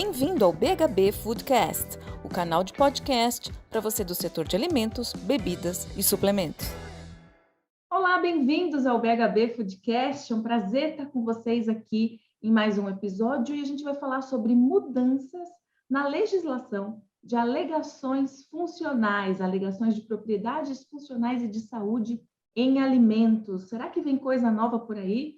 Bem-vindo ao BHB Foodcast, o canal de podcast para você do setor de alimentos, bebidas e suplementos. Olá, bem-vindos ao BHB Foodcast. É um prazer estar com vocês aqui em mais um episódio e a gente vai falar sobre mudanças na legislação de alegações funcionais, alegações de propriedades funcionais e de saúde em alimentos. Será que vem coisa nova por aí?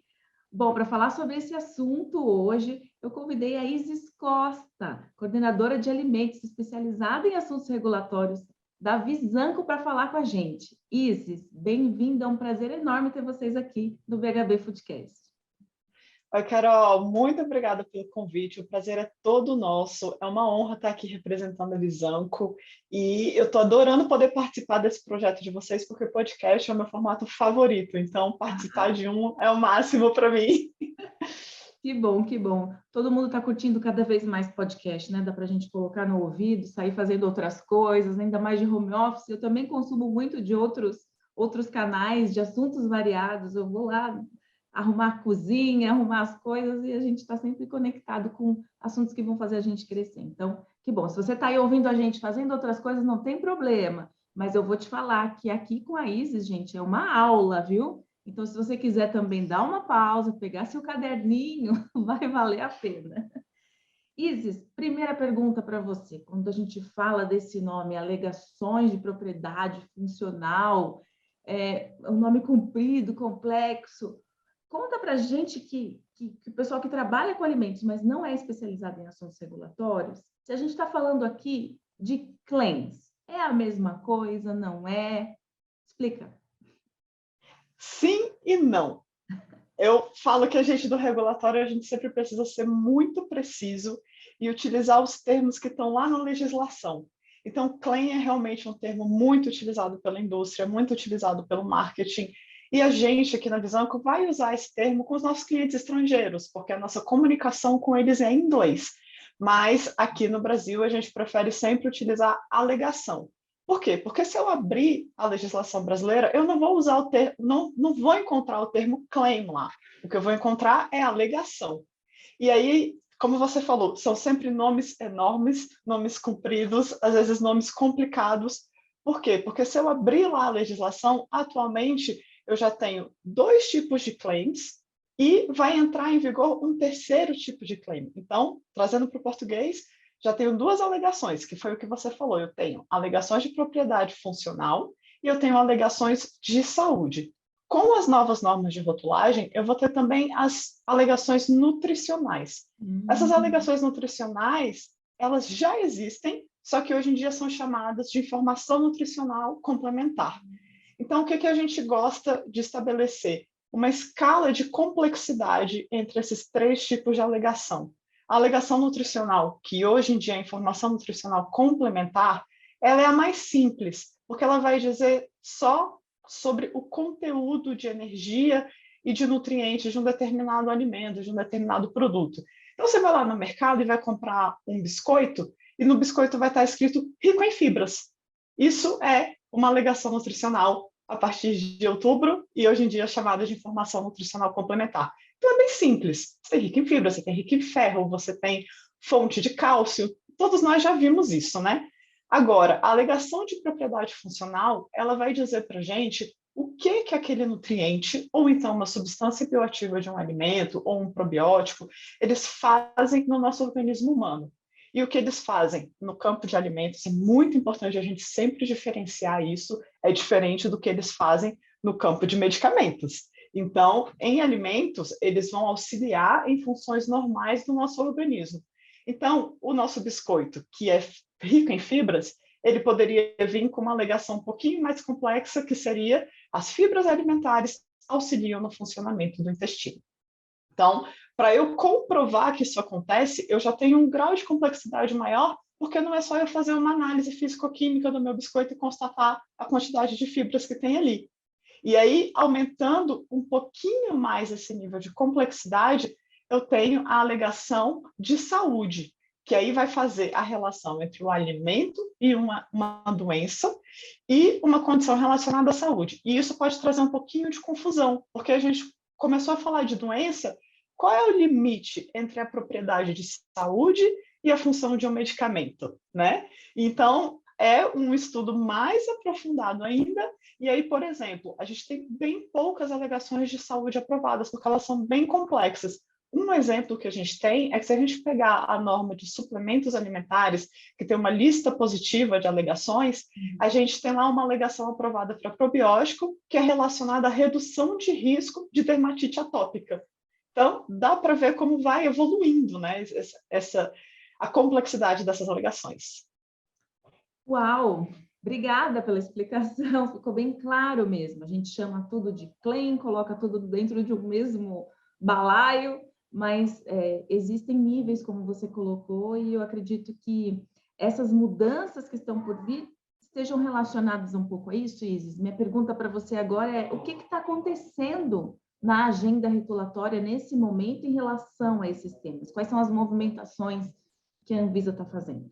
Bom, para falar sobre esse assunto hoje, eu convidei a Isis Costa, coordenadora de alimentos especializada em assuntos regulatórios da Visanco, para falar com a gente. Isis, bem-vinda, é um prazer enorme ter vocês aqui no BHB Foodcast. Oi, Carol, muito obrigada pelo convite, o prazer é todo nosso, é uma honra estar aqui representando a Visanco e eu estou adorando poder participar desse projeto de vocês, porque o podcast é o meu formato favorito, então participar de um é o máximo para mim. Que bom, que bom. Todo mundo está curtindo cada vez mais podcast, né? Dá para a gente colocar no ouvido, sair fazendo outras coisas, ainda mais de home office. Eu também consumo muito de outros canais, de assuntos variados. Eu vou lá arrumar a cozinha, arrumar as coisas e a gente está sempre conectado com assuntos que vão fazer a gente crescer. Então, que bom. Se você está aí ouvindo a gente fazendo outras coisas, não tem problema. Mas eu vou te falar que aqui com a Isis, gente, é uma aula, viu? Então, se você quiser também dar uma pausa, pegar seu caderninho, vai valer a pena. Isis, primeira pergunta para você. Quando a gente fala desse nome, alegações de propriedade funcional, um nome comprido, complexo, conta para a gente que o pessoal que trabalha com alimentos, mas não é especializado em assuntos regulatórios, se a gente está falando aqui de claims, é a mesma coisa, não é? Explica. Sim e não. Eu falo que a gente do regulatório, a gente sempre precisa ser muito preciso e utilizar os termos que estão lá na legislação. Então, claim é realmente um termo muito utilizado pela indústria, muito utilizado pelo marketing, e a gente aqui na Visanco vai usar esse termo com os nossos clientes estrangeiros, porque a nossa comunicação com eles é em inglês. Mas aqui no Brasil, a gente prefere sempre utilizar alegação. Por quê? Porque se eu abrir a legislação brasileira, eu não vou usar o termo, não vou encontrar o termo claim lá. O que eu vou encontrar é alegação. E aí, como você falou, são sempre nomes enormes, nomes compridos, às vezes nomes complicados. Por quê? Porque se eu abrir lá a legislação, atualmente eu já tenho 2 tipos de claims e vai entrar em vigor um terceiro tipo de claim. Então, trazendo para o português, já tenho 2 alegações, que foi o que você falou. Eu tenho alegações de propriedade funcional e eu tenho alegações de saúde. Com as novas normas de rotulagem, eu vou ter também as alegações nutricionais. Essas alegações nutricionais, elas já existem, só que hoje em dia são chamadas de informação nutricional complementar. Então, o que a gente gosta de estabelecer? Uma escala de complexidade entre esses 3 tipos de alegação. A alegação nutricional, que hoje em dia é a informação nutricional complementar, ela é a mais simples, porque ela vai dizer só sobre o conteúdo de energia e de nutrientes de um determinado alimento, de um determinado produto. Então, você vai lá no mercado e vai comprar um biscoito, e no biscoito vai estar escrito rico em fibras. Isso é uma alegação nutricional a partir de outubro, e hoje em dia é chamada de informação nutricional complementar. Então é bem simples. Você tem rico em fibra, você tem rico em ferro, você tem fonte de cálcio. Todos nós já vimos isso, né? Agora, a alegação de propriedade funcional, ela vai dizer para a gente o que aquele nutriente, ou então uma substância bioativa de um alimento, ou um probiótico, eles fazem no nosso organismo humano. E o que eles fazem no campo de alimentos, é muito importante a gente sempre diferenciar isso, é diferente do que eles fazem no campo de medicamentos. Então, em alimentos, eles vão auxiliar em funções normais do nosso organismo. Então, o nosso biscoito, que é rico em fibras, ele poderia vir com uma alegação um pouquinho mais complexa, que seria as fibras alimentares auxiliam no funcionamento do intestino. Então, para eu comprovar que isso acontece, eu já tenho um grau de complexidade maior, porque não é só eu fazer uma análise físico-química do meu biscoito e constatar a quantidade de fibras que tem ali. E aí, aumentando um pouquinho mais esse nível de complexidade, eu tenho a alegação de saúde, que aí vai fazer a relação entre o alimento e uma doença e uma condição relacionada à saúde. E isso pode trazer um pouquinho de confusão, porque a gente começou a falar de doença, qual é o limite entre a propriedade de saúde e a função de um medicamento, né? Então, é um estudo mais aprofundado ainda, e aí, por exemplo, a gente tem bem poucas alegações de saúde aprovadas, porque elas são bem complexas. Um exemplo que a gente tem é que se a gente pegar a norma de suplementos alimentares, que tem uma lista positiva de alegações, a gente tem lá uma alegação aprovada para probiótico, que é relacionada à redução de risco de dermatite atópica. Então, dá para ver como vai evoluindo, né, a complexidade dessas alegações. Uau! Obrigada pela explicação, ficou bem claro mesmo. A gente chama tudo de claim, coloca tudo dentro de um mesmo balaio, mas existem níveis, como você colocou, e eu acredito que essas mudanças que estão por vir estejam relacionadas um pouco a isso, Isis. Minha pergunta para você agora é: o que está acontecendo na agenda regulatória nesse momento em relação a esses temas? Quais são as movimentações que a Anvisa está fazendo?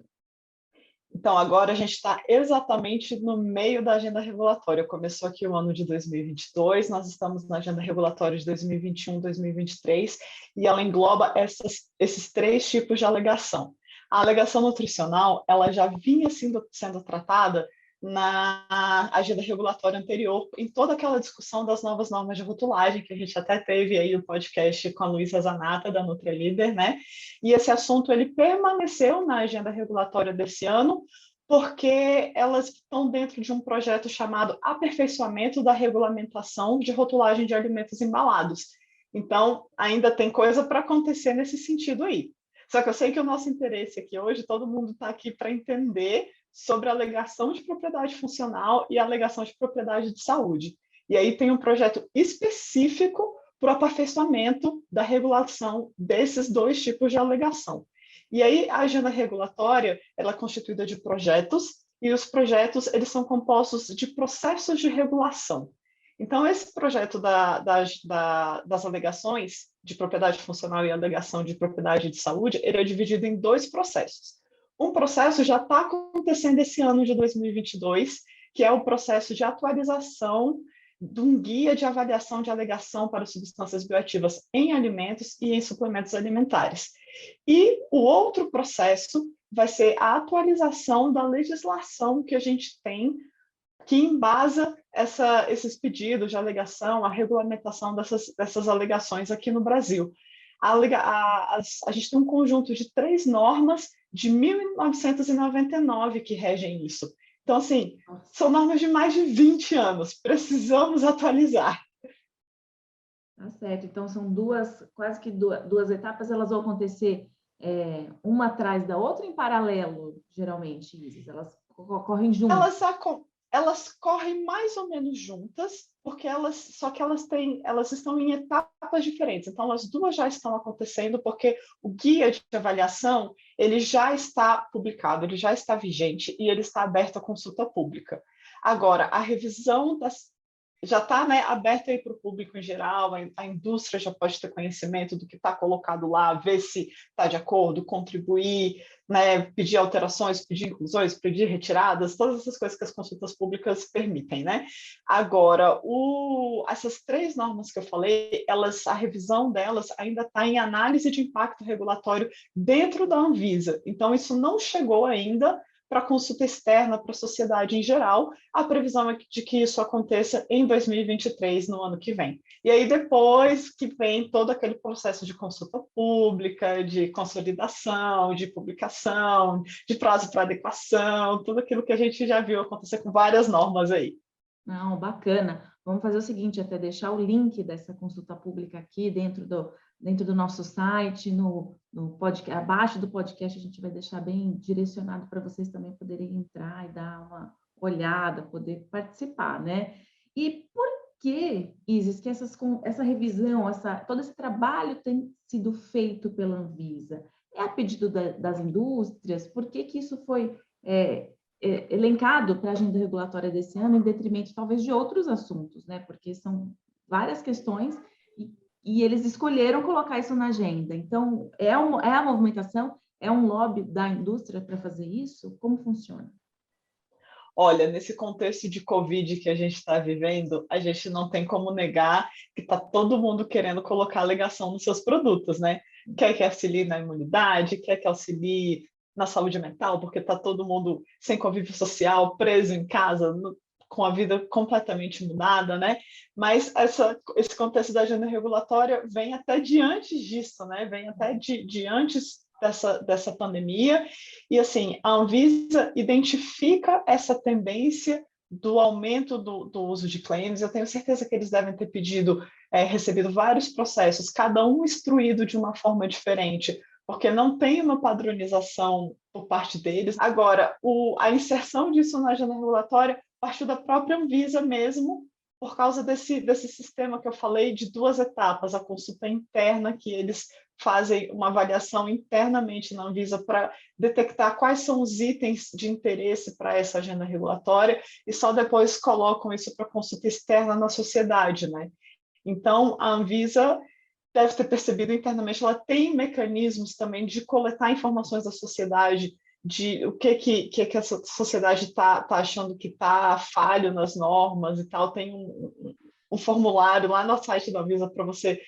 Então, agora a gente está exatamente no meio da agenda regulatória. Começou aqui o ano de 2022, nós estamos na agenda regulatória de 2021, 2023, e ela engloba esses 3 tipos de alegação. A alegação nutricional, ela já vinha sendo tratada na agenda regulatória anterior, em toda aquela discussão das novas normas de rotulagem, que a gente até teve aí o podcast com a Luísa Zanata, da NutriLíder, né? E esse assunto, ele permaneceu na agenda regulatória desse ano, porque elas estão dentro de um projeto chamado Aperfeiçoamento da Regulamentação de Rotulagem de Alimentos Embalados. Então, ainda tem coisa para acontecer nesse sentido aí. Só que eu sei que o nosso interesse aqui hoje, todo mundo está aqui para entender sobre a alegação de propriedade funcional e a alegação de propriedade de saúde. E aí tem um projeto específico para o aperfeiçoamento da regulação desses 2 tipos de alegação. E aí a agenda regulatória, ela é constituída de projetos, e os projetos, eles são compostos de processos de regulação. Então, esse projeto das alegações de propriedade funcional e alegação de propriedade de saúde, ele é dividido em 2 processos. Um processo já está acontecendo esse ano de 2022, que é o processo de atualização de um guia de avaliação de alegação para substâncias bioativas em alimentos e em suplementos alimentares. E o outro processo vai ser a atualização da legislação que a gente tem, que embasa esses pedidos de alegação, a regulamentação dessas alegações aqui no Brasil. A gente tem um conjunto de 3 normas de 1999 que regem isso. Então, assim, são normas de mais de 20 anos. Precisamos atualizar. Tá certo. Então, são quase que duas etapas, elas vão acontecer uma atrás da outra em paralelo, geralmente, Isis? Elas ocorrem juntas? Elas correm mais ou menos juntas, porque elas estão em etapas diferentes. Então, as 2 já estão acontecendo, porque o guia de avaliação, ele já está publicado, ele já está vigente e ele está aberto à consulta pública. Agora, a revisão já está, né, aberta para o público em geral, a indústria já pode ter conhecimento do que está colocado lá, ver se está de acordo, contribuir, né, pedir alterações, pedir inclusões, pedir retiradas, todas essas coisas que as consultas públicas permitem, né? Agora, essas 3 normas que eu falei, a revisão delas ainda está em análise de impacto regulatório dentro da Anvisa. Então, isso não chegou ainda para consulta externa, para a sociedade em geral. A previsão é de que isso aconteça em 2023, no ano que vem. E aí, depois que vem todo aquele processo de consulta pública, de consolidação, de publicação, de prazo para adequação, tudo aquilo que a gente já viu acontecer com várias normas aí. Não, bacana. Vamos fazer o seguinte, até deixar o link dessa consulta pública aqui dentro do nosso site, no podcast, abaixo do podcast a gente vai deixar bem direcionado para vocês também poderem entrar e dar uma olhada, poder participar, né? E por que, Isis, que essa revisão, todo esse trabalho tem sido feito pela Anvisa? É a pedido das indústrias? Por que isso foi elencado para a agenda regulatória desse ano, em detrimento talvez de outros assuntos, né? Porque são várias questões e eles escolheram colocar isso na agenda. Então, é a movimentação, é um lobby da indústria para fazer isso? Como funciona? Olha, nesse contexto de Covid que a gente está vivendo, a gente não tem como negar que está todo mundo querendo colocar alegação nos seus produtos, né? quer que auxilie na imunidade, quer que auxilie na saúde mental, porque está todo mundo sem convívio social, preso em casa, com a vida completamente mudada, né? Mas esse contexto da agenda regulatória vem até de antes disso, né? Vem até de antes dessa pandemia, e assim, a Anvisa identifica essa tendência do aumento do uso de claims. Eu tenho certeza que eles devem ter recebido vários processos, cada um instruído de uma forma diferente, porque não tem uma padronização por parte deles. Agora, a inserção disso na agenda regulatória partiu da própria Anvisa mesmo, por causa desse sistema que eu falei de 2 etapas, a consulta interna, que eles fazem uma avaliação internamente na Anvisa para detectar quais são os itens de interesse para essa agenda regulatória, e só depois colocam isso para consulta externa na sociedade, né? Então, a Anvisa deve ter percebido internamente, ela tem mecanismos também de coletar informações da sociedade, de o que essa sociedade está achando que está falho nas normas e tal. Tem um formulário lá no site da Anvisa para você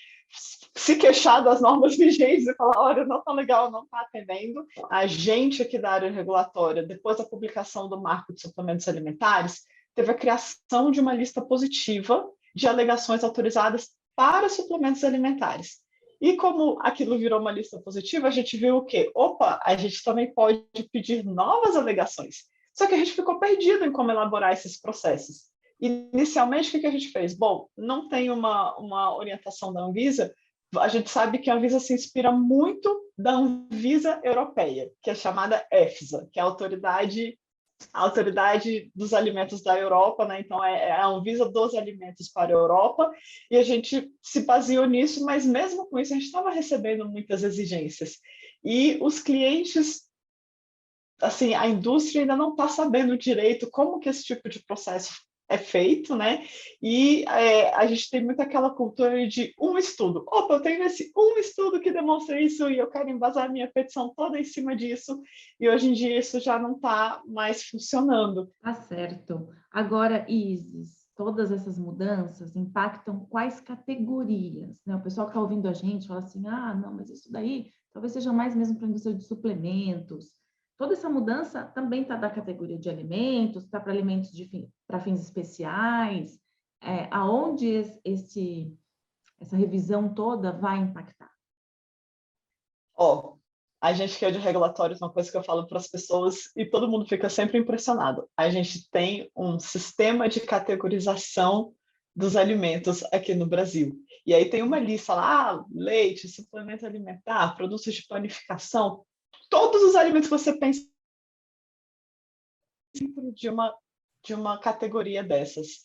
se queixar das normas vigentes e falar, olha, não está legal, não está atendendo. A gente aqui da área regulatória, depois da publicação do Marco de Suplementos Alimentares, teve a criação de uma lista positiva de alegações autorizadas para suplementos alimentares. E como aquilo virou uma lista positiva, a gente viu o quê? Opa, a gente também pode pedir novas alegações. Só que a gente ficou perdido em como elaborar esses processos. Inicialmente, o que a gente fez? Bom, não tem uma orientação da Anvisa. A gente sabe que a Anvisa se inspira muito da Anvisa europeia, que é chamada EFSA, que é a autoridade dos alimentos da Europa, né? Então é a Anvisa dos alimentos para a Europa, e a gente se baseou nisso, mas mesmo com isso a gente estava recebendo muitas exigências. E os clientes, assim, a indústria ainda não está sabendo direito como que esse tipo de processo é feito, né? E a gente tem muito aquela cultura de um estudo. Opa, eu tenho esse um estudo que demonstra isso e eu quero embasar minha petição toda em cima disso. E hoje em dia isso já não está mais funcionando. Tá certo. Agora, Isis, todas essas mudanças impactam quais categorias, né? O pessoal que está ouvindo a gente fala assim, ah, não, mas isso daí talvez seja mais mesmo para a indústria de suplementos. Toda essa mudança também está da categoria de alimentos, está para alimentos para fins especiais. Aonde essa revisão toda vai impactar? A gente que é de regulatórios, uma coisa que eu falo para as pessoas e todo mundo fica sempre impressionado. A gente tem um sistema de categorização dos alimentos aqui no Brasil. E aí tem uma lista lá, leite, suplemento alimentar, produtos de panificação, todos os alimentos que você pensa de uma categoria dessas.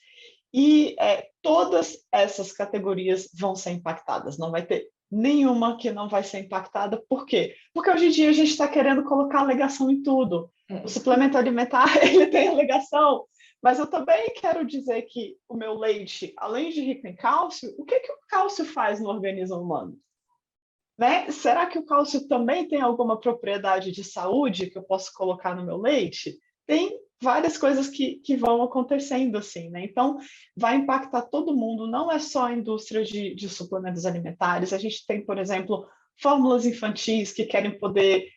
E todas essas categorias vão ser impactadas, não vai ter nenhuma que não vai ser impactada. Por quê? Porque hoje em dia a gente está querendo colocar alegação em tudo. O suplemento alimentar, ele tem alegação, mas eu também quero dizer que o meu leite, além de rico em cálcio, o que o cálcio faz no organismo humano? Né? Será que o cálcio também tem alguma propriedade de saúde que eu posso colocar no meu leite? Tem várias coisas que vão acontecendo assim, né? Então, vai impactar todo mundo, não é só a indústria de suplementos alimentares. A gente tem, por exemplo, fórmulas infantis que querem poder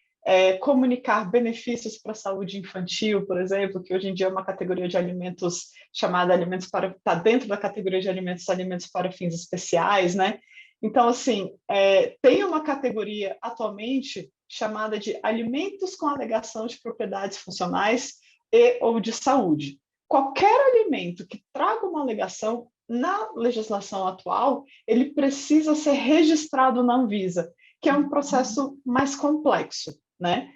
comunicar benefícios para a saúde infantil, por exemplo, que hoje em dia é uma categoria de alimentos chamada alimentos para... está dentro da categoria de alimentos para fins especiais, né? Então, assim, tem uma categoria atualmente chamada de alimentos com alegação de propriedades funcionais ou de saúde. Qualquer alimento que traga uma alegação na legislação atual, ele precisa ser registrado na Anvisa, que é um processo mais complexo, né?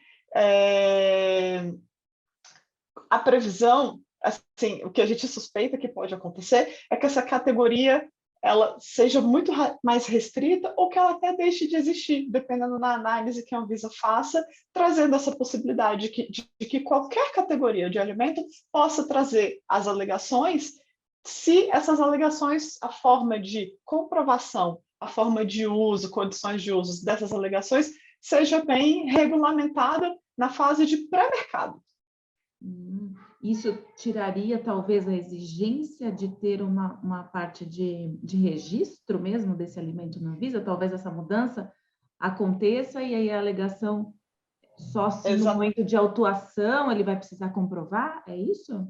A previsão, assim, o que a gente suspeita que pode acontecer é que essa categoria ela seja muito mais restrita ou que ela até deixe de existir, dependendo da análise que a Anvisa faça, trazendo essa possibilidade de que qualquer categoria de alimento possa trazer as alegações, se essas alegações, a forma de comprovação, a forma de uso, condições de uso dessas alegações, seja bem regulamentada na fase de pré-mercado. Isso tiraria, talvez, a exigência de ter uma parte de registro mesmo desse alimento na Anvisa? Talvez essa mudança aconteça e aí a alegação só se no Exatamente. momento de autuação ele vai precisar comprovar? É isso?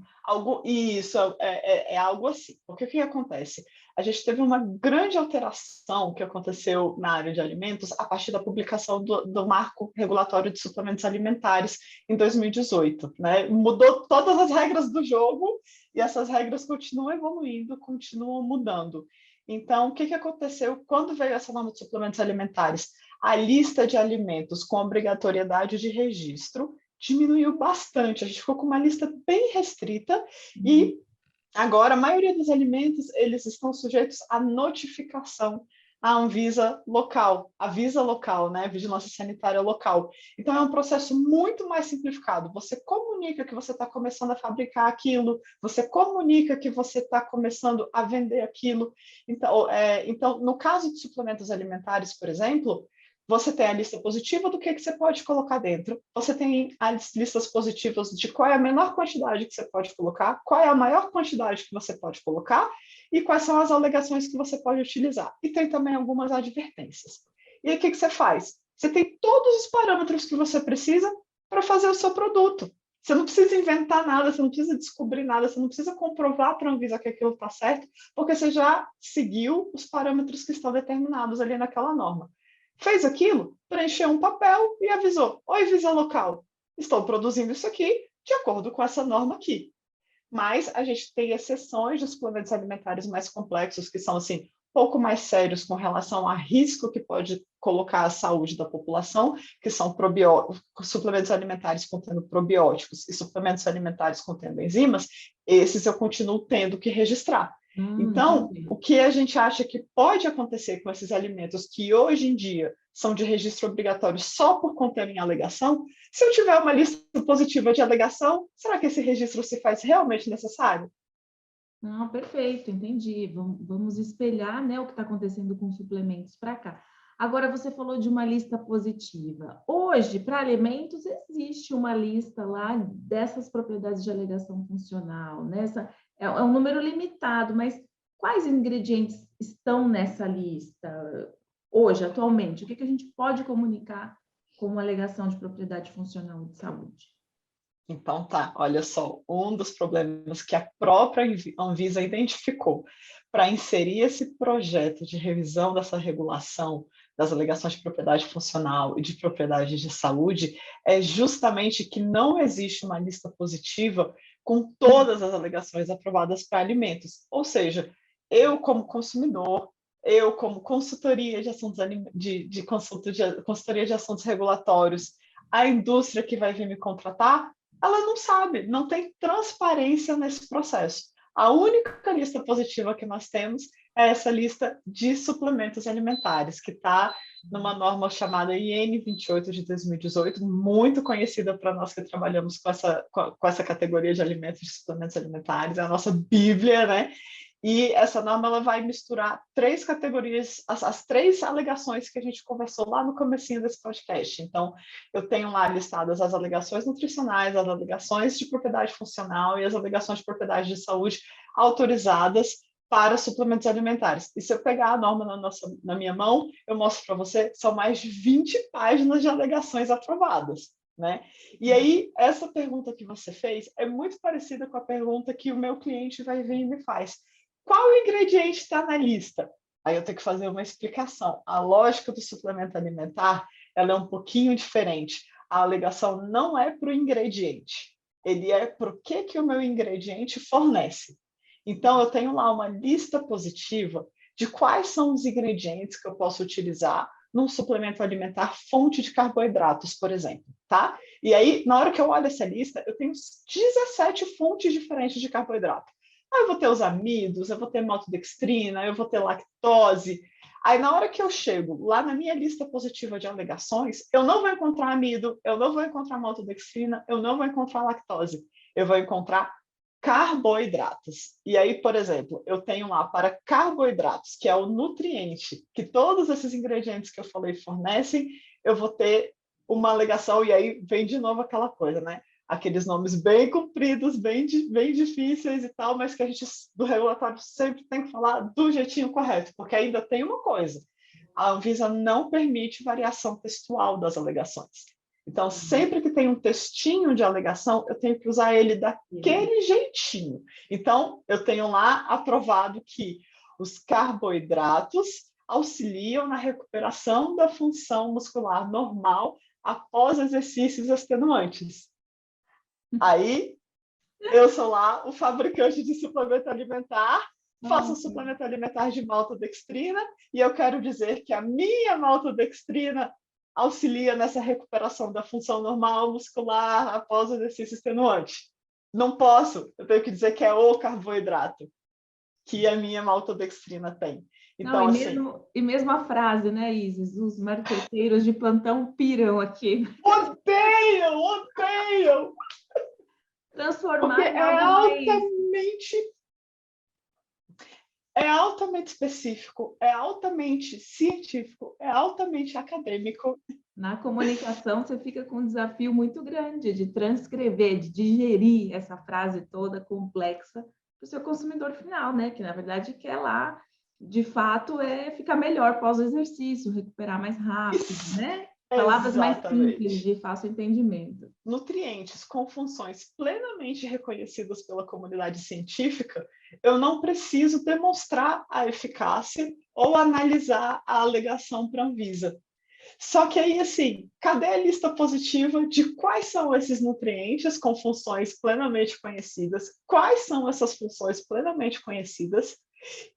Isso é algo assim. Porque o que acontece? A gente teve uma grande alteração que aconteceu na área de alimentos a partir da publicação do Marco Regulatório de Suplementos Alimentares em 2018, né? Mudou todas as regras do jogo e essas regras continuam evoluindo, continuam mudando. Então, o que aconteceu quando veio essa norma de suplementos alimentares? A lista de alimentos com obrigatoriedade de registro diminuiu bastante. A gente ficou com uma lista bem restrita e agora a maioria dos alimentos eles estão sujeitos à notificação à Anvisa local, a Visa local, né? Vigilância Sanitária Local. Então é um processo muito mais simplificado. Você comunica que você está começando a fabricar aquilo, você comunica que você está começando a vender aquilo. Então, no caso de suplementos alimentares, por exemplo, você tem a lista positiva do que você pode colocar dentro. Você tem as listas positivas de qual é a menor quantidade que você pode colocar, qual é a maior quantidade que você pode colocar e quais são as alegações que você pode utilizar. E tem também algumas advertências. E aí o que você faz? Você tem todos os parâmetros que você precisa para fazer o seu produto. Você não precisa inventar nada, você não precisa descobrir nada, você não precisa comprovar para a Anvisa que aquilo está certo, porque você já seguiu os parâmetros que estão determinados ali naquela norma. Fez aquilo, preencheu um papel e avisou: oi, Visa Local, estou produzindo isso aqui de acordo com essa norma aqui. Mas a gente tem exceções de suplementos alimentares mais complexos, que são assim, pouco mais sérios com relação a risco que pode colocar a saúde da população, que são suplementos alimentares contendo probióticos e suplementos alimentares contendo enzimas, esses eu continuo tendo que registrar. Então, Entendi. o que a gente acha que pode acontecer com esses alimentos que hoje em dia são de registro obrigatório só por conterem alegação, se eu tiver uma lista positiva de alegação, será que esse registro se faz realmente necessário? Não, perfeito, entendi. Vamos espelhar, né, o que está acontecendo com suplementos para cá. Agora, você falou de uma lista positiva. Hoje, para alimentos, existe uma lista lá dessas propriedades de alegação funcional, né? É um número limitado, mas quais ingredientes estão nessa lista hoje, atualmente? O que a gente pode comunicar como alegação de propriedade funcional de saúde? Então tá, olha só, um dos problemas que a própria Anvisa identificou para inserir esse projeto de revisão dessa regulação das alegações de propriedade funcional e de propriedade de saúde é justamente que não existe uma lista positiva com todas as alegações aprovadas para alimentos. Ou seja, eu como consumidor, eu como consultoria de assuntos consultoria de assuntos regulatórios, a indústria que vai vir me contratar, ela não sabe, não tem transparência nesse processo. A única lista positiva que nós temos é essa lista de suplementos alimentares, que está numa norma chamada IN 28 de 2018, muito conhecida para nós que trabalhamos com essa categoria de alimentos e suplementos alimentares, é a nossa bíblia, né? E essa norma ela vai misturar três categorias, as três alegações que a gente conversou lá no comecinho desse podcast. Então, eu tenho lá listadas as alegações nutricionais, as alegações de propriedade funcional e as alegações de propriedade de saúde autorizadas para suplementos alimentares. E se eu pegar a norma na minha mão, eu mostro para você, são mais de 20 páginas de alegações aprovadas. Né? E aí, essa pergunta que você fez é muito parecida com a pergunta que o meu cliente vai vir e me faz. Qual ingrediente está na lista? Aí eu tenho que fazer uma explicação. A lógica do suplemento alimentar ela é um pouquinho diferente. A alegação não é para o ingrediente, ele é para o que o meu ingrediente fornece. Então, eu tenho lá uma lista positiva de quais são os ingredientes que eu posso utilizar num suplemento alimentar fonte de carboidratos, por exemplo, tá? E aí, na hora que eu olho essa lista, eu tenho 17 fontes diferentes de carboidrato. Eu vou ter os amidos, eu vou ter maltodextrina, eu vou ter lactose. Aí, na hora que eu chego lá na minha lista positiva de alegações, eu não vou encontrar amido, eu não vou encontrar maltodextrina, eu não vou encontrar lactose. Eu vou encontrar carboidratos. E aí, por exemplo, eu tenho lá para carboidratos, que é o nutriente que todos esses ingredientes que eu falei fornecem, eu vou ter uma alegação, e aí vem de novo aquela coisa, né? Aqueles nomes bem compridos, bem difíceis e tal, mas que a gente, do regulatório, sempre tem que falar do jeitinho correto, porque ainda tem uma coisa. a Anvisa não permite variação textual das alegações. Então, sempre que tem um textinho de alegação, eu tenho que usar ele daquele jeitinho. Então, eu tenho lá aprovado que os carboidratos auxiliam na recuperação da função muscular normal após exercícios extenuantes. Aí, eu sou lá o fabricante de suplemento alimentar, faço um suplemento alimentar de maltodextrina e eu quero dizer que a minha maltodextrina auxilia nessa recuperação da função normal muscular após o exercício extenuante. Não posso, eu tenho que dizer que é o carboidrato que a minha maltodextrina tem. Então, não, e mesmo a frase, né, Isis? Os marqueteiros de plantão piram aqui. Odeiam! Transformar porque em algo é altamente específico, é altamente científico, é altamente acadêmico. Na comunicação, você fica com um desafio muito grande de transcrever, de digerir essa frase toda complexa para o seu consumidor final, né? Que, na verdade, quer lá, de fato, ficar melhor pós-exercício, recuperar mais rápido, né? Palavras mais simples, de fácil entendimento. Nutrientes com funções plenamente reconhecidas pela comunidade científica, eu não preciso demonstrar a eficácia ou analisar a alegação para a Anvisa. Só que aí, assim, cadê a lista positiva de quais são esses nutrientes com funções plenamente conhecidas? Quais são essas funções plenamente conhecidas?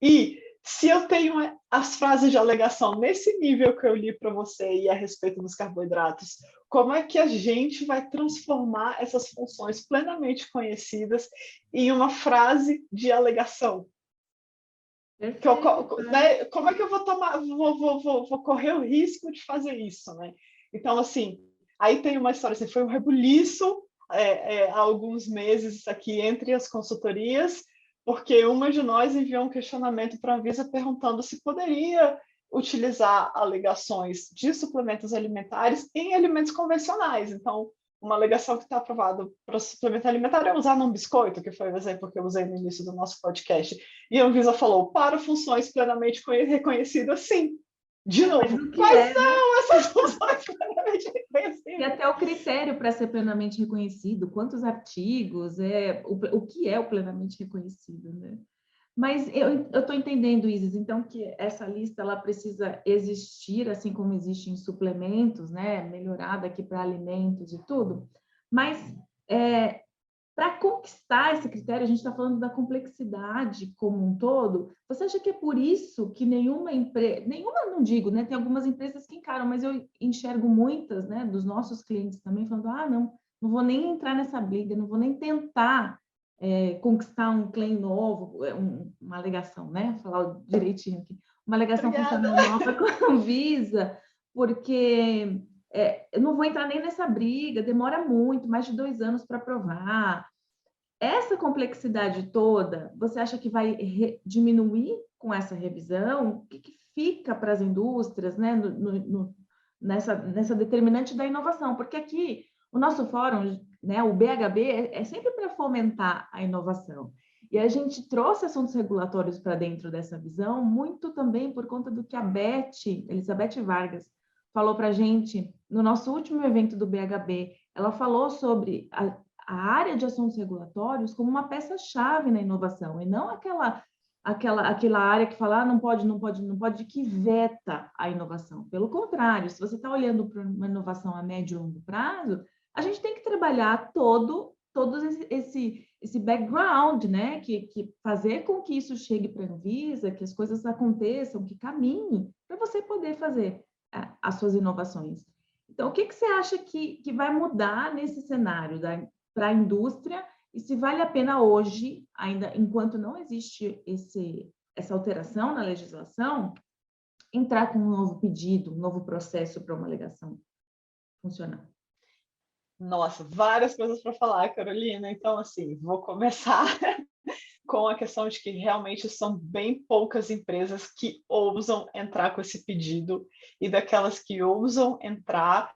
E se eu tenho as frases de alegação nesse nível que eu li para você e a respeito dos carboidratos, como é que a gente vai transformar essas funções plenamente conhecidas em uma frase de alegação? Né? Como é que eu vou vou correr o risco de fazer isso, né? Então, assim, aí tem uma história, assim, foi um rebuliço há alguns meses aqui entre as consultorias, porque uma de nós enviou um questionamento para a Anvisa perguntando se poderia utilizar alegações de suplementos alimentares em alimentos convencionais. Então, uma alegação que está aprovada para suplemento alimentar é usar num biscoito, que foi o exemplo que eu usei no início do nosso podcast. E a Anvisa falou, para funções plenamente reconhecidas, sim. De novo, quais são essas funções plenamente reconhecidas? E até o critério para ser plenamente reconhecido, quantos artigos, o que é o plenamente reconhecido, né? Mas eu estou entendendo, Isis, então, que essa lista ela precisa existir, assim como existe em suplementos, né? Melhorada aqui para alimentos e tudo. Mas para conquistar esse critério, a gente está falando da complexidade como um todo. Você acha que é por isso que nenhuma empresa, nenhuma não digo, né? Tem algumas empresas que encaram, mas eu enxergo muitas, né? Dos nossos clientes também falando, não vou nem entrar nessa briga, não vou nem tentar conquistar um claim novo, uma alegação, né? Falar direitinho aqui. Uma alegação funcional nova com a Anvisa, porque eu não vou entrar nem nessa briga, demora muito, mais de 2 anos para aprovar. Essa complexidade toda, você acha que vai diminuir com essa revisão? O que fica para as indústrias, né? Nessa determinante da inovação? Porque aqui, o nosso fórum, né, o BHB, é sempre para fomentar a inovação. E a gente trouxe assuntos regulatórios para dentro dessa visão, muito também por conta do que a Elizabeth Vargas, falou para a gente no nosso último evento do BHB. Ela falou sobre a área de assuntos regulatórios como uma peça-chave na inovação, e não aquela área que fala não pode, que veta a inovação. Pelo contrário, se você está olhando para uma inovação a médio e longo prazo, a gente tem que trabalhar todo esse background, né? Que fazer com que isso chegue para a Anvisa, que as coisas aconteçam, que caminhe, para você poder fazer as suas inovações. Então, o que você acha que vai mudar nesse cenário para a indústria e se vale a pena hoje, ainda enquanto não existe essa alteração na legislação, entrar com um novo pedido, um novo processo para uma alegação funcional? Nossa, várias coisas para falar, Carolina. Então, assim, vou começar com a questão de que realmente são bem poucas empresas que ousam entrar com esse pedido e daquelas que ousam entrar,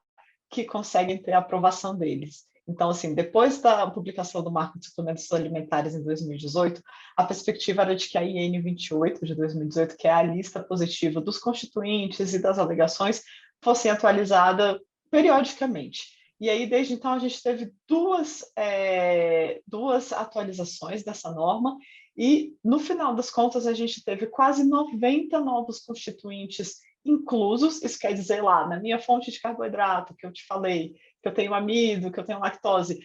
que conseguem ter a aprovação deles. Então, assim, depois da publicação do Marco de Suplementos Alimentares em 2018, a perspectiva era de que a IN 28 de 2018, que é a lista positiva dos constituintes e das alegações, fosse atualizada periodicamente. E aí, desde então, a gente teve duas atualizações dessa norma, e, no final das contas, a gente teve quase 90 novos constituintes inclusos. Isso quer dizer, lá, na minha fonte de carboidrato, que eu te falei, que eu tenho amido, que eu tenho lactose,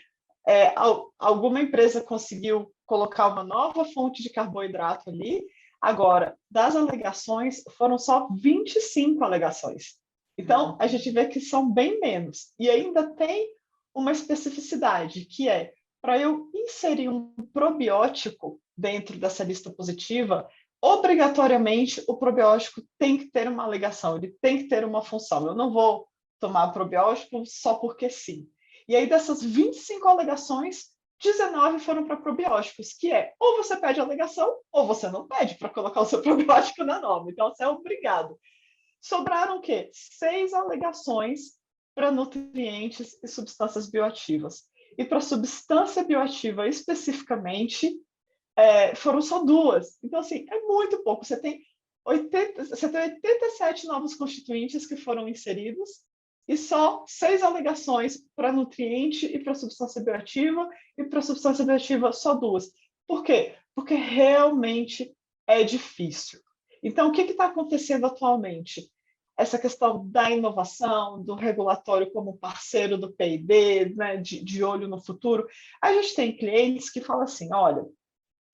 alguma empresa conseguiu colocar uma nova fonte de carboidrato ali. Agora, das alegações, foram só 25 alegações. Então, a gente vê que são bem menos. E ainda tem uma especificidade, que é, para eu inserir um probiótico dentro dessa lista positiva, obrigatoriamente o probiótico tem que ter uma alegação, ele tem que ter uma função. Eu não vou tomar probiótico só porque sim. E aí, dessas 25 alegações, 19 foram para probióticos, que é, ou você pede alegação, ou você não pede para colocar o seu probiótico na norma. Então, você é obrigado. Sobraram o quê? 6 alegações para nutrientes e substâncias bioativas. E para substância bioativa especificamente, foram só 2. Então, assim, é muito pouco. Você tem 87 novos constituintes que foram inseridos e só 6 alegações para nutriente e para substância bioativa, e para substância bioativa só 2. Por quê? Porque realmente é difícil. Então, o que está acontecendo atualmente? Essa questão da inovação, do regulatório como parceiro do P&D, né, de olho no futuro. A gente tem clientes que falam assim, olha,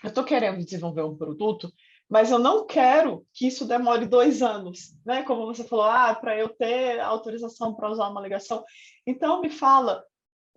eu estou querendo desenvolver um produto, mas eu não quero que isso demore 2 anos, né? Como você falou, para eu ter autorização para usar uma alegação. Então, me fala,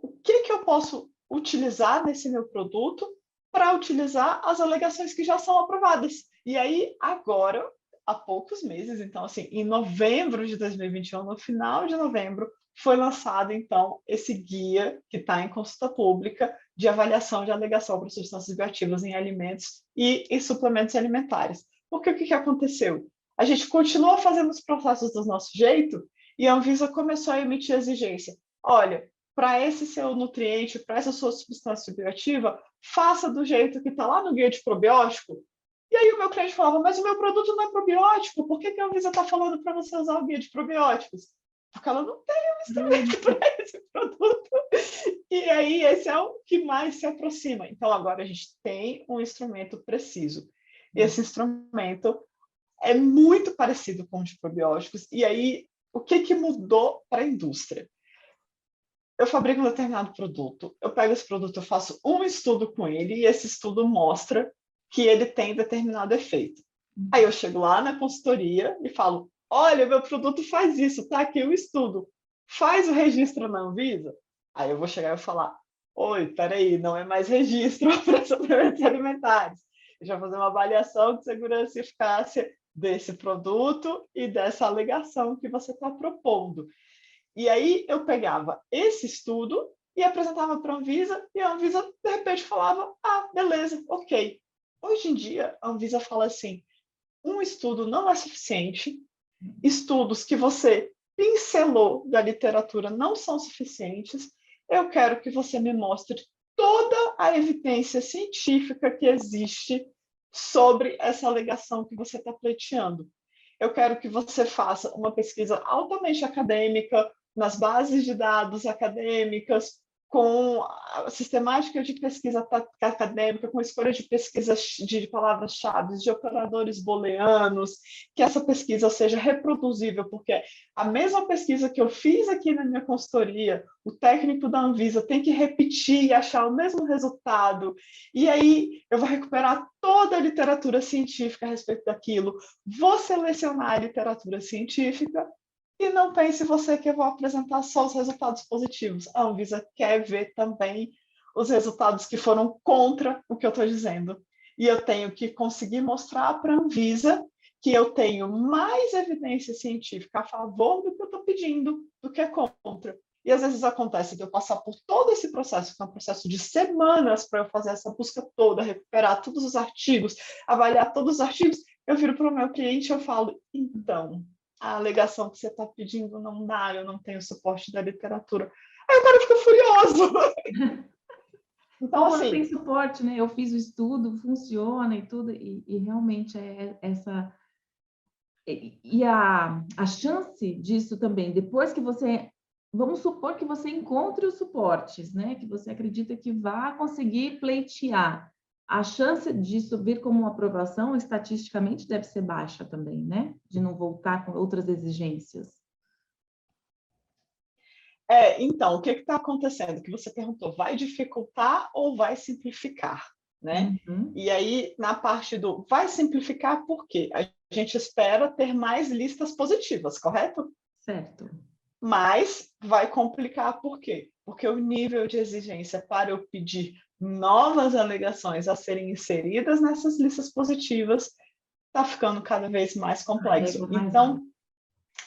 o que eu posso utilizar nesse meu produto para utilizar as alegações que já são aprovadas? E aí, agora, há poucos meses, então, assim, em novembro de 2021, no final de novembro, foi lançado, então, esse guia que está em consulta pública de avaliação de alegação para substâncias bioativas em alimentos e em suplementos alimentares. Porque o que aconteceu? A gente continua fazendo os processos do nosso jeito e a Anvisa começou a emitir exigência. Olha, para esse seu nutriente, para essa sua substância bioativa, faça do jeito que está lá no guia de probiótico. E aí o meu cliente falava, mas o meu produto não é probiótico, por que a Anvisa está falando para você usar o guia de probióticos? Porque ela não tem um instrumento para esse produto. E aí esse é o que mais se aproxima. Então agora a gente tem um instrumento preciso. Esse instrumento é muito parecido com os probióticos. E aí, o que mudou para a indústria? Eu fabrico um determinado produto, eu pego esse produto, eu faço um estudo com ele, e esse estudo mostra que ele tem determinado efeito. Aí eu chego lá na consultoria e falo, olha, meu produto faz isso, tá aqui o estudo, faz o registro na Anvisa? Aí eu vou chegar e falar, oi, peraí, não é mais registro para suplementos alimentares. Eu já vou fazer uma avaliação de segurança e eficácia desse produto e dessa alegação que você está propondo. E aí eu pegava esse estudo e apresentava para a Anvisa, e a Anvisa, de repente, falava, beleza, ok. Hoje em dia, a Anvisa fala assim, um estudo não é suficiente, estudos que você pincelou da literatura não são suficientes, eu quero que você me mostre toda a evidência científica que existe sobre essa alegação que você está pleiteando. Eu quero que você faça uma pesquisa altamente acadêmica, nas bases de dados acadêmicas, com a sistemática de pesquisa acadêmica, com escolha de pesquisas de palavras-chave, de operadores booleanos, que essa pesquisa seja reproduzível, porque a mesma pesquisa que eu fiz aqui na minha consultoria, o técnico da Anvisa tem que repetir e achar o mesmo resultado, e aí eu vou recuperar toda a literatura científica a respeito daquilo, vou selecionar a literatura científica, e não pense você que eu vou apresentar só os resultados positivos. A Anvisa quer ver também os resultados que foram contra o que eu estou dizendo. E eu tenho que conseguir mostrar para a Anvisa que eu tenho mais evidência científica a favor do que eu estou pedindo do que contra. E às vezes acontece de eu passar por todo esse processo, que é um processo de semanas para eu fazer essa busca toda, recuperar todos os artigos, avaliar todos os artigos, eu viro para o meu cliente e eu falo, então, a alegação que você está pedindo não dá, eu não tenho suporte da literatura. Aí Aí o cara fica furioso. Então, Quando assim, tem suporte, né? Eu fiz o estudo, funciona e tudo, e realmente é essa... E a chance disso também, depois que você... Vamos supor que você encontre os suportes, né? Que você acredita que vá conseguir pleitear. A chance disso vir como uma aprovação, estatisticamente, deve ser baixa também, né? De não voltar com outras exigências. então, o que está acontecendo? Que você perguntou, vai dificultar ou vai simplificar, né? Uhum. E aí, na parte do vai simplificar, por quê? A gente espera ter mais listas positivas, correto? Certo. Mas vai complicar, por quê? Porque o nível de exigência para eu pedir novas alegações a serem inseridas nessas listas positivas está ficando cada vez mais A complexo. régua mais alta. Então,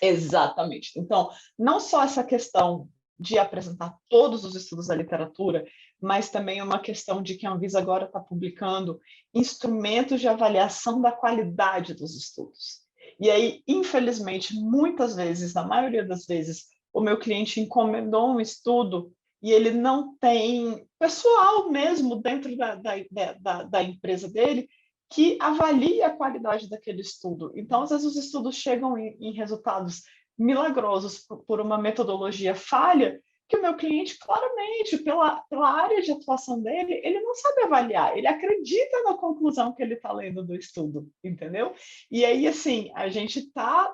exatamente. Então, não só essa questão de apresentar todos os estudos da literatura, mas também uma questão de que a Anvisa agora está publicando instrumentos de avaliação da qualidade dos estudos. E aí, infelizmente, muitas vezes, na maioria das vezes, o meu cliente encomendou um estudo e ele não tem pessoal mesmo dentro da empresa dele que avalie a qualidade daquele estudo. Então, às vezes, os estudos chegam em resultados milagrosos por uma metodologia falha, que o meu cliente, claramente, pela área de atuação dele, ele não sabe avaliar, ele acredita na conclusão que ele está lendo do estudo, entendeu? E aí, assim, a gente está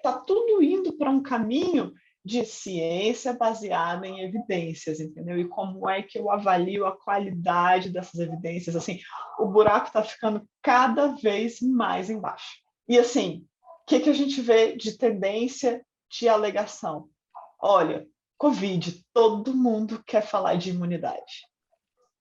tá tudo indo para um caminho de ciência baseada em evidências, entendeu? E como é que eu avalio a qualidade dessas evidências? Assim, o buraco está ficando cada vez mais embaixo. E assim, o que a gente vê de tendência de alegação? Olha, Covid, todo mundo quer falar de imunidade.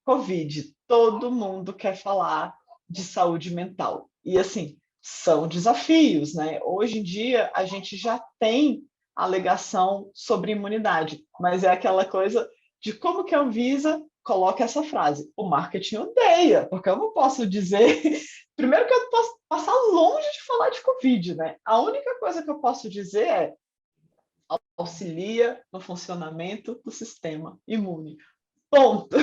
Covid, todo mundo quer falar de saúde mental. E assim, são desafios, né? Hoje em dia, a gente já tem alegação sobre imunidade, mas é aquela coisa de como que a Anvisa coloca essa frase. O marketing odeia, porque eu não posso dizer... Primeiro que eu posso passar longe de falar de Covid, né? A única coisa que eu posso dizer é auxilia no funcionamento do sistema imune. Ponto.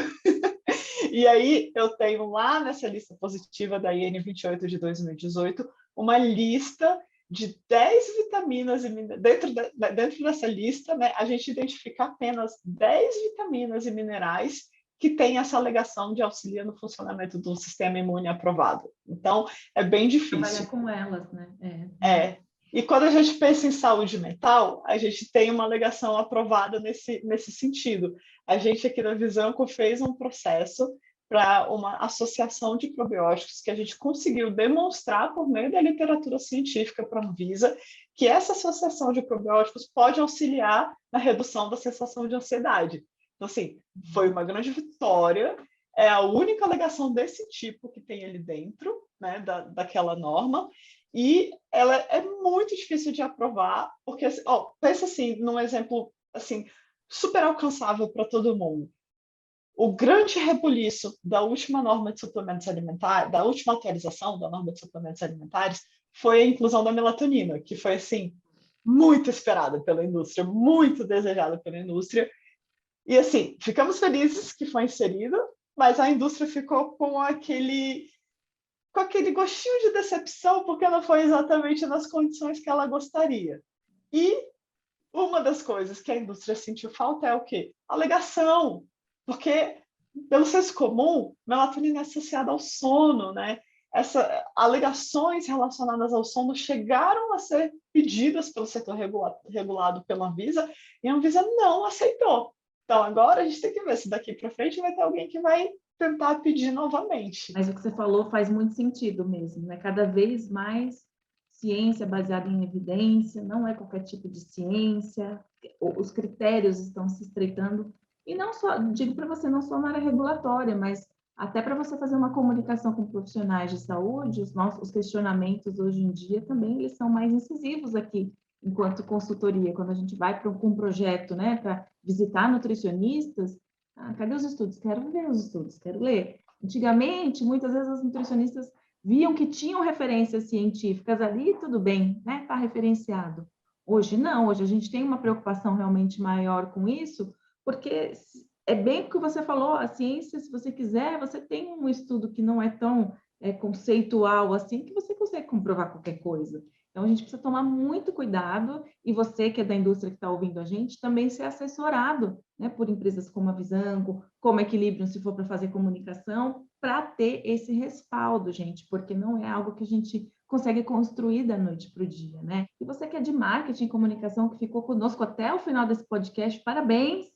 E aí eu tenho lá nessa lista positiva da IN 28 de 2018 uma lista de 10 vitaminas e dentro dessa lista, né, a gente identifica apenas 10 vitaminas e minerais que têm essa alegação de auxílio no funcionamento do sistema imune aprovado. Então, é bem difícil. Trabalhar com elas, né? E quando a gente pensa em saúde mental, a gente tem uma alegação aprovada nesse sentido. A gente aqui na Visanco fez um processo para uma associação de probióticos que a gente conseguiu demonstrar por meio da literatura científica para a Anvisa que essa associação de probióticos pode auxiliar na redução da sensação de ansiedade. Então, assim, foi uma grande vitória, é a única alegação desse tipo que tem ali dentro, né, daquela norma, e ela é muito difícil de aprovar, porque, pensa assim, num exemplo assim, super alcançável para todo mundo. O grande rebuliço da última norma de suplementos alimentares, da última atualização da norma de suplementos alimentares, foi a inclusão da melatonina, que foi, assim, muito esperada pela indústria, muito desejada pela indústria. E, assim, ficamos felizes que foi inserida, mas a indústria ficou com aquele gostinho de decepção, porque não foi exatamente nas condições que ela gostaria. E uma das coisas que a indústria sentiu falta é o quê? Alegação, porque, pelo senso comum, melatonina é associada ao sono, né? Essas alegações relacionadas ao sono chegaram a ser pedidas pelo setor regulado pela Anvisa, e a Anvisa não aceitou. Então, agora a gente tem que ver se daqui para frente vai ter alguém que vai tentar pedir novamente. Mas o que você falou faz muito sentido mesmo, né? Cada vez mais ciência baseada em evidência, não é qualquer tipo de ciência, os critérios estão se estreitando, e não só, digo para você, não só na área regulatória, mas até para você fazer uma comunicação com profissionais de saúde, os questionamentos hoje em dia também eles são mais incisivos aqui, enquanto consultoria, quando a gente vai com um projeto, né, para visitar nutricionistas, cadê os estudos? Quero ver os estudos, quero ler. Antigamente, muitas vezes as nutricionistas viam que tinham referências científicas ali, tudo bem, né? Está referenciado. Hoje não, hoje a gente tem uma preocupação realmente maior com isso, porque é bem o que você falou, a ciência, se você quiser, você tem um estudo que não é tão conceitual assim, que você consegue comprovar qualquer coisa. Então, a gente precisa tomar muito cuidado, e você que é da indústria que está ouvindo a gente, também ser assessorado, né, por empresas como a Visanco, como a Equilibrium, se for para fazer comunicação, para ter esse respaldo, gente, porque não é algo que a gente consegue construir da noite para o dia, né? E você que é de marketing e comunicação, que ficou conosco até o final desse podcast, parabéns!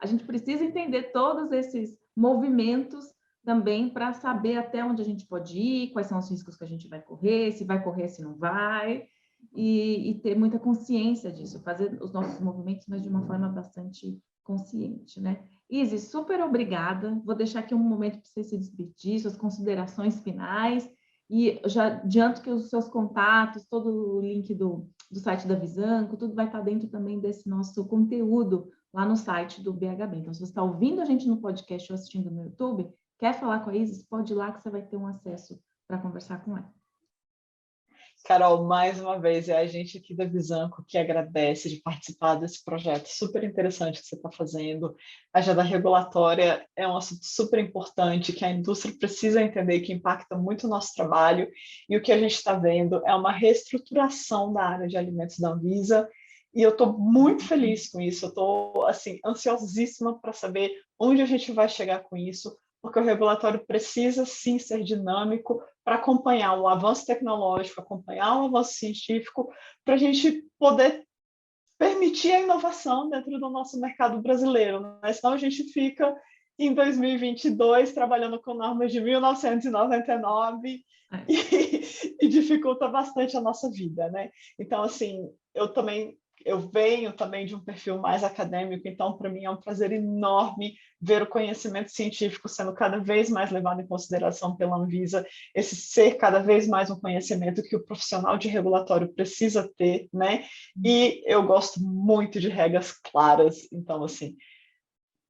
A gente precisa entender todos esses movimentos também para saber até onde a gente pode ir, quais são os riscos que a gente vai correr, se não vai, e ter muita consciência disso, fazer os nossos movimentos, mas de uma forma bastante consciente, né? Isis, super obrigada. Vou deixar aqui um momento para você se despedir, suas considerações finais, e já adianto que os seus contatos, todo o link do site da Visanco, tudo vai estar dentro também desse nosso conteúdo lá no site do BHB. Então, se você está ouvindo a gente no podcast ou assistindo no YouTube, quer falar com a Isis, pode ir lá que você vai ter um acesso para conversar com ela. Carol, mais uma vez, é a gente aqui da Visanco que agradece de participar desse projeto super interessante que você está fazendo. A agenda regulatória é um assunto super importante que a indústria precisa entender, que impacta muito o nosso trabalho, e o que a gente está vendo é uma reestruturação da área de alimentos da Anvisa, e eu estou muito feliz com isso, eu estou assim, ansiosíssima para saber onde a gente vai chegar com isso, porque o regulatório precisa sim ser dinâmico para acompanhar o avanço tecnológico, acompanhar o avanço científico, para a gente poder permitir a inovação dentro do nosso mercado brasileiro, né? Senão a gente fica em 2022 trabalhando com normas de 1999 e dificulta bastante a nossa vida, né? Então, assim, eu venho também de um perfil mais acadêmico, então para mim é um prazer enorme ver o conhecimento científico sendo cada vez mais levado em consideração pela Anvisa, esse ser cada vez mais um conhecimento que o profissional de regulatório precisa ter, né? E eu gosto muito de regras claras, então assim,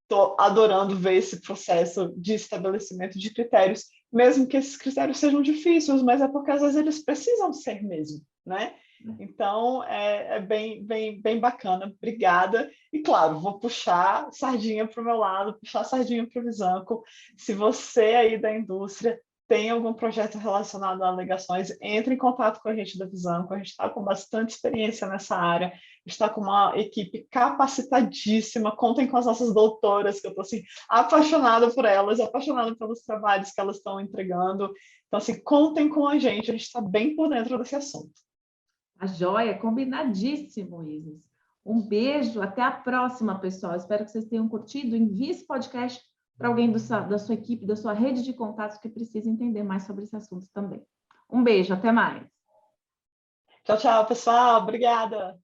estou adorando ver esse processo de estabelecimento de critérios, mesmo que esses critérios sejam difíceis, mas é porque às vezes eles precisam ser mesmo, né? Então, é bem bacana, obrigada. E, claro, vou puxar sardinha para o meu lado, puxar sardinha para o Visanco. Se você aí da indústria tem algum projeto relacionado a alegações, entre em contato com a gente da Visanco. A gente está com bastante experiência nessa área, está com uma equipe capacitadíssima. Contem com as nossas doutoras, que eu estou assim, apaixonada por elas, apaixonada pelos trabalhos que elas estão entregando. Então, assim, contem com a gente está bem por dentro desse assunto. A joia, combinadíssimo, Isis. Um beijo, até a próxima, pessoal. Espero que vocês tenham curtido. Envie esse podcast para alguém da sua equipe, da sua rede de contatos que precisa entender mais sobre esse assunto também. Um beijo, até mais. Tchau, tchau, pessoal. Obrigada.